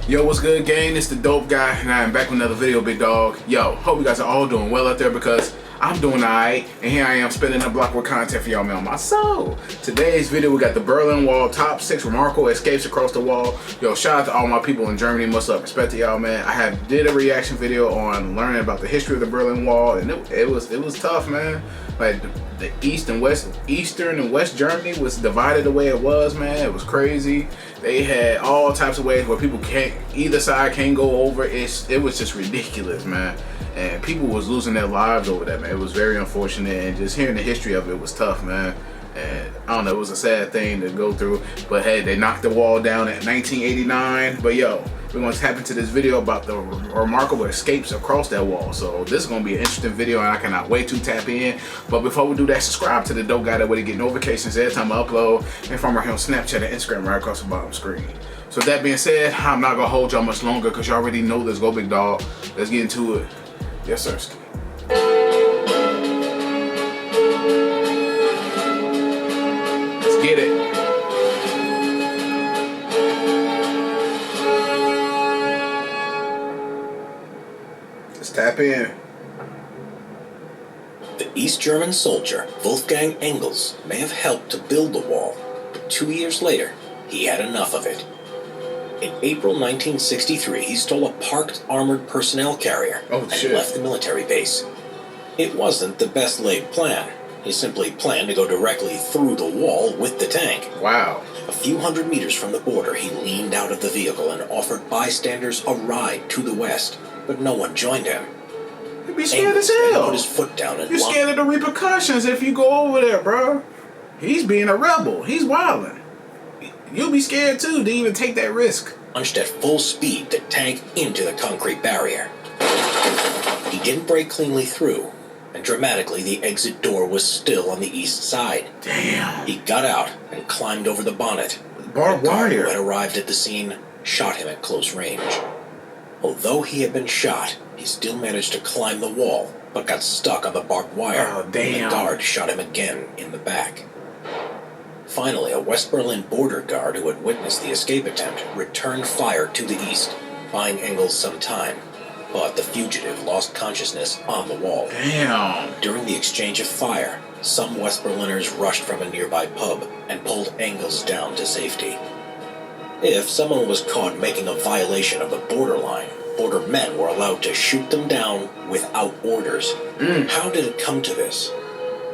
Yo, what's good, gang? It's the Dope Guy, and I'm back with another video, big dog. Yo, hope you guys are all doing well out there because I'm doing alright, and here I am spinning the block with content for y'all, man, on my soul. Today's video, we got the Berlin Wall, top 6 remarkable escapes across the wall. Yo, shout out to all my people in Germany. Much love, respect to y'all, man. I did a reaction video on learning about the history of the Berlin Wall, and it was tough, man. Like the Eastern and West Germany was divided the way it was, man. It was crazy. They had all types of ways where people either side can't go over. It was just ridiculous, man. And people was losing their lives over that, man. It was very unfortunate, and just hearing the history of it was tough, man. And I don't know, it was a sad thing to go through. But hey, they knocked the wall down in 1989. But yo, we're gonna tap into this video about the remarkable escapes across that wall. So this is gonna be an interesting video, and I cannot wait to tap in. But before we do that, subscribe to the Dope Guy. That way to get notifications every time I upload. And from right here on Snapchat and Instagram right across the bottom screen. So with that being said, I'm not gonna hold y'all much longer because y'all already know this. Go big dog. Let's get into it. Yes, sir. Let's get it. Let's tap in. The East German soldier Wolfgang Engels may have helped to build the wall, but 2 years later, he had enough of it. In April 1963, he stole a parked armored personnel carrier and left the military base. It wasn't the best laid plan. He simply planned to go directly through the wall with the tank. Wow. A few hundred meters from the border, he leaned out of the vehicle and offered bystanders a ride to the west, but no one joined him. You'd be scared as hell. Put his foot down and you're scared of the repercussions if you go over there, bro. He's being a rebel. He's wilding. You'll be scared too to even take that risk. Launched at full speed the tank into the concrete barrier. He didn't break cleanly through, and dramatically the exit door was still on the east side. Damn. He got out and climbed over the bonnet. Barbed wire. The guard who had arrived at the scene shot him at close range. Although he had been shot, he still managed to climb the wall, but got stuck on the barbed wire. Oh, damn. And the guard shot him again in the back. Finally, a West Berlin border guard who had witnessed the escape attempt returned fire to the east, buying Engels some time. But the fugitive lost consciousness on the wall. Damn. During the exchange of fire, some West Berliners rushed from a nearby pub and pulled Engels down to safety. If someone was caught making a violation of the borderline, border men were allowed to shoot them down without orders. How did it come to this?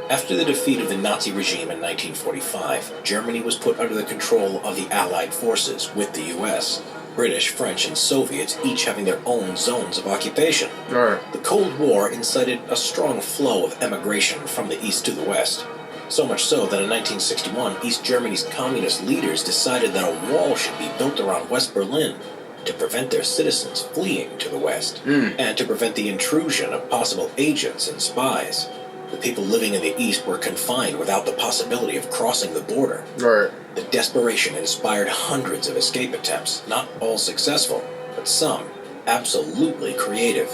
After the defeat of the Nazi regime in 1945, Germany was put under the control of the Allied forces with the US. British, French, and Soviets each having their own zones of occupation. Right. The Cold War incited a strong flow of emigration from the east to the west. So much so that in 1961, East Germany's communist leaders decided that a wall should be built around West Berlin to prevent their citizens fleeing to the west, and to prevent the intrusion of possible agents and spies. The people living in the east were confined without the possibility of crossing the border. Right. The desperation inspired hundreds of escape attempts, not all successful, but some absolutely creative.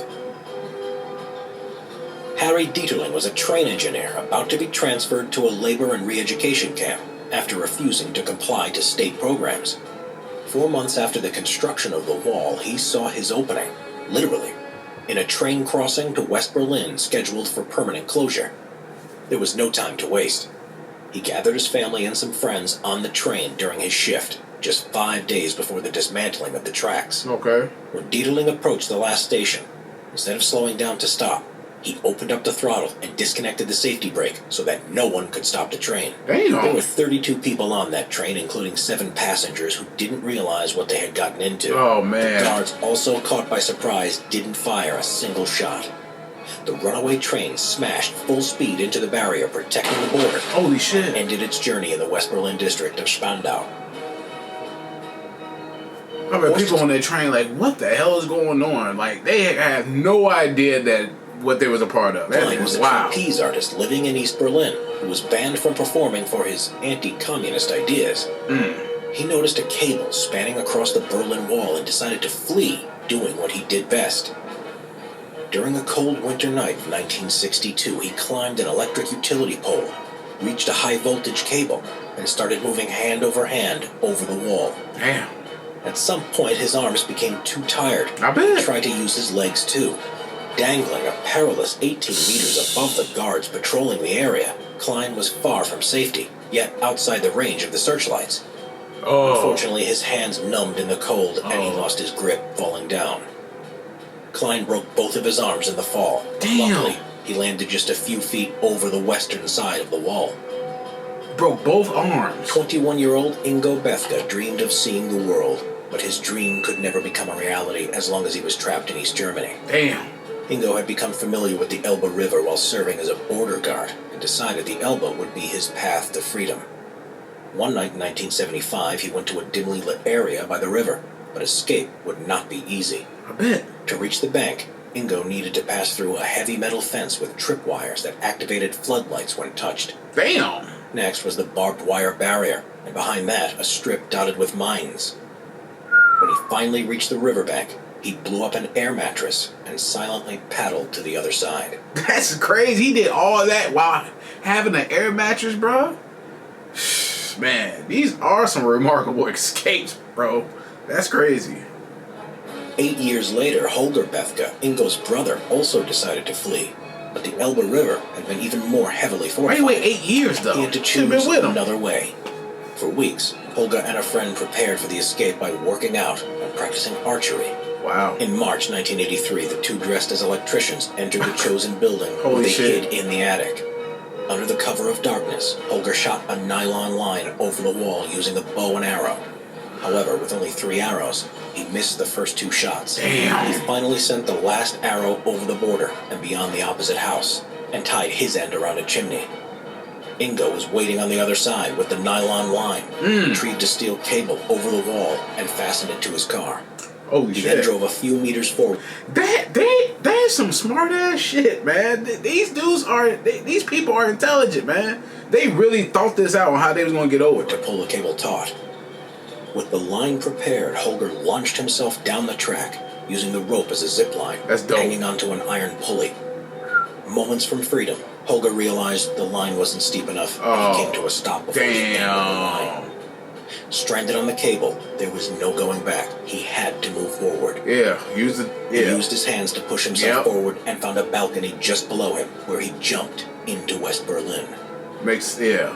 Harry Dieterling was a train engineer about to be transferred to a labor and re-education camp after refusing to comply to state programs. 4 months after the construction of the wall, he saw his opening, literally, in a train crossing to West Berlin scheduled for permanent closure. There was no time to waste. He gathered his family and some friends on the train during his shift, just 5 days before the dismantling of the tracks. Okay. When Dieterling approached the last station, instead of slowing down to stop, he opened up the throttle and disconnected the safety brake so that no one could stop the train. Damn. There were 32 people on that train, including 7 passengers who didn't realize what they had gotten into. Oh, man. The guards, also caught by surprise, didn't fire a single shot. The runaway train smashed full speed into the barrier protecting the border. Holy shit. And ended its journey in the West Berlin district of Spandau. I mean, people on that train like, what the hell is going on? Like, they had no idea that what they was a part of. That Klein was a trapeze artist living in East Berlin who was banned from performing for his anti-communist ideas. He noticed a cable spanning across the Berlin Wall and decided to flee, doing what he did best. During a cold winter night of 1962, he climbed an electric utility pole, reached a high-voltage cable, and started moving hand over hand over the wall. Damn. At some point, his arms became too tired. I bet. He tried to use his legs too. Dangling a perilous 18 meters above the guards patrolling the area, Klein was far from safety, yet outside the range of the searchlights. Oh. Unfortunately, his hands numbed in the cold, and he lost his grip, falling down. Klein broke both of his arms in the fall. Damn. Luckily, he landed just a few feet over the western side of the wall. Broke both arms. 21-year-old Ingo Bethke dreamed of seeing the world, but his dream could never become a reality as long as he was trapped in East Germany. Damn. Ingo had become familiar with the Elbe River while serving as a border guard and decided the Elbe would be his path to freedom. One night in 1975, he went to a dimly lit area by the river, but escape would not be easy. I bet. To reach the bank, Ingo needed to pass through a heavy metal fence with tripwires that activated floodlights when touched. Damn. Next was the barbed wire barrier, and behind that, a strip dotted with mines. When he finally reached the riverbank, he blew up an air mattress and silently paddled to the other side. That's crazy. He did all that while having an air mattress, bro. Man, these are some remarkable escapes, bro. That's crazy. 8 years later, Holger Bethke, Ingo's brother, also decided to flee. But the Elbe River had been even more heavily fortified. Wait, 8 years though. He had to Should've choose been with him. another way. For weeks, Holger and a friend prepared for the escape by working out and practicing archery. Wow. In March 1983, the two dressed as electricians entered the chosen building where Holy they shit. hid in the attic. Under the cover of darkness, Holger shot a nylon line over the wall using a bow and arrow. However, with only 3 arrows, he missed the first 2 shots. Damn. He finally sent the last arrow over the border and beyond the opposite house, and tied his end around a chimney. Ingo was waiting on the other side with the nylon line, retrieved a steel cable over the wall, and fastened it to his car. Holy He then shit. drove a few meters forward. That's some smart ass shit, man. These dudes are, these people are intelligent, man. They really thought this out on how they was gonna get over To it. pull the cable taut. With the line prepared, Holger launched himself down the track, using the rope as a zip line, That's dope. hanging onto an iron pulley. Moments from freedom, Holger realized the line wasn't steep enough, and he came to a stop before the end of the line. Damn. Stranded on the cable, there was no going back. He had to move forward. Yeah. Use it. He Yeah. used his hands to push himself Yep. forward and found a balcony just below him, where he jumped into West Berlin. Yeah.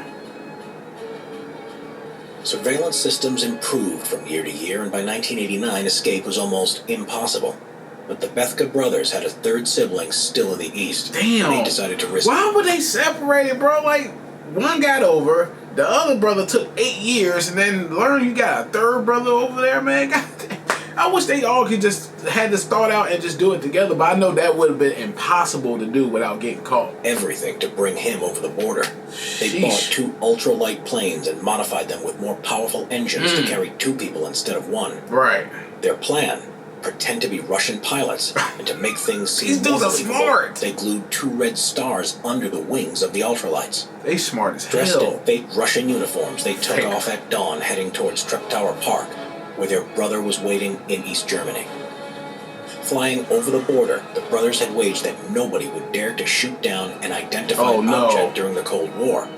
Surveillance systems improved from year to year, and by 1989, escape was almost impossible. But the Bethke brothers had a third sibling still in the East. Damn. And they decided to risk Why would they separate it, bro? Like, one got over, the other brother took 8 years, and then learn you got a third brother over there, man. God damn. I wish they all could just had this thought out and just do it together, but I know that would have been impossible to do without getting caught. everything to bring him over the border. They Sheesh. bought 2 ultralight planes and modified them with more powerful engines to carry 2 people instead of 1. Right. Their plan: pretend to be Russian pilots, and to make things seem These more dudes are believable, smart. they glued 2 red stars under the wings of the ultralights. They smart as Dressed hell. in fake Russian uniforms, they took Fake. off at dawn, heading towards Treptower Park, where their brother was waiting in East Germany. Flying over the border, the brothers had waged that nobody would dare to shoot down an identified Oh, no. object during the Cold War.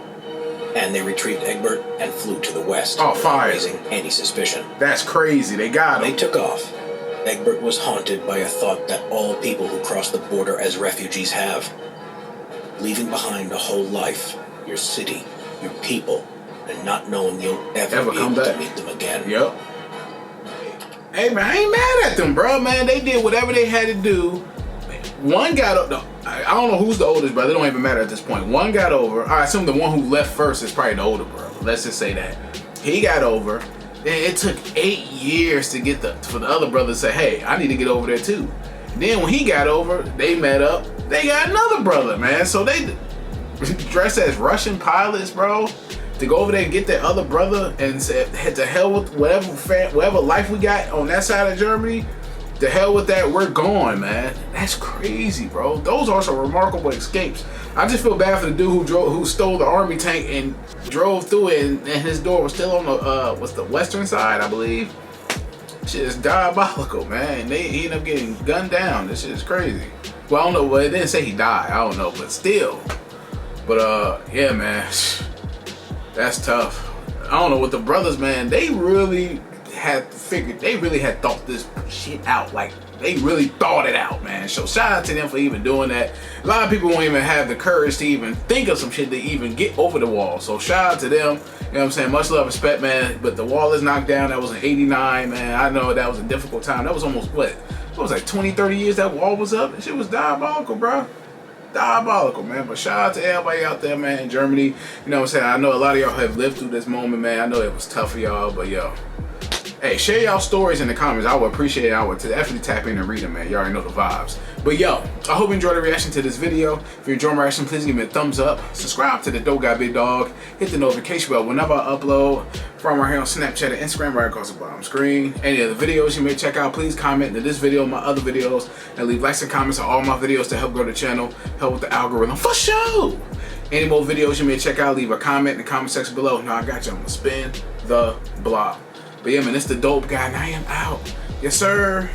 And they retrieved Egbert and flew to the west, Oh, without fire. raising any suspicion. That's crazy. They got They him. took off. Egbert was haunted by a thought that all people who cross the border as refugees have. Leaving behind a whole life, your city, your people, and not knowing you'll ever be come able to back. meet them again. Yep. Hey, man, I ain't mad at them, bro, man. They did whatever they had to do. One got up. I don't know who's the oldest brother. It don't even matter at this point. One got over. I assume the one who left first is probably the older brother. Let's just say that. He got over. It took 8 years to get for the other brother to say, hey, I need to get over there too. Then when he got over, they met up. They got another brother, man. So they dressed as Russian pilots, bro, to go over there and get their other brother and say, head to hell with whatever life we got on that side of Germany. To hell with that, we're gone, man. That's crazy, bro. Those are some remarkable escapes. I just feel bad for the dude who stole the army tank and drove through it, and his door was still on the western side, I believe. Shit is diabolical, man. He ended up getting gunned down. This shit is crazy. Well, I don't know. Well, it didn't say he died. I don't know, but still. But yeah, man, that's tough. I don't know what the brothers, man. They really had figured, they really had thought this shit out. Like, they really thought it out, man. So shout out to them for even doing that. A lot of people won't even have the courage to even think of some shit to even get over the wall. So shout out to them. You know what I'm saying? Much love, respect, man. But the wall is knocked down. That was in '89, man. I know that was a difficult time. That was almost, what was like 20, 30 years that wall was up? That shit was diabolical, bro. Diabolical, man. But shout out to everybody out there, man, in Germany. You know what I'm saying? I know a lot of y'all have lived through this moment, man. I know it was tough for y'all, but yo, hey, share y'all stories in the comments. I would appreciate it. I would definitely tap in and read them, man. You already know the vibes. But yo, I hope you enjoyed the reaction to this video. If you enjoyed my reaction, please give me a thumbs up. Subscribe to the Dope Guy Big Dog. Hit the notification bell whenever I upload. From right here on Snapchat and Instagram, right across the bottom screen. Any other videos you may check out, please comment to this video, my other videos, and leave likes and comments on all my videos to help grow the channel, help with the algorithm, for sure. Any more videos you may check out, leave a comment in the comment section below. Now I got you. I'm gonna spin the block. But yeah, man, it's the Dope Guy, and I am out. Yes, sir.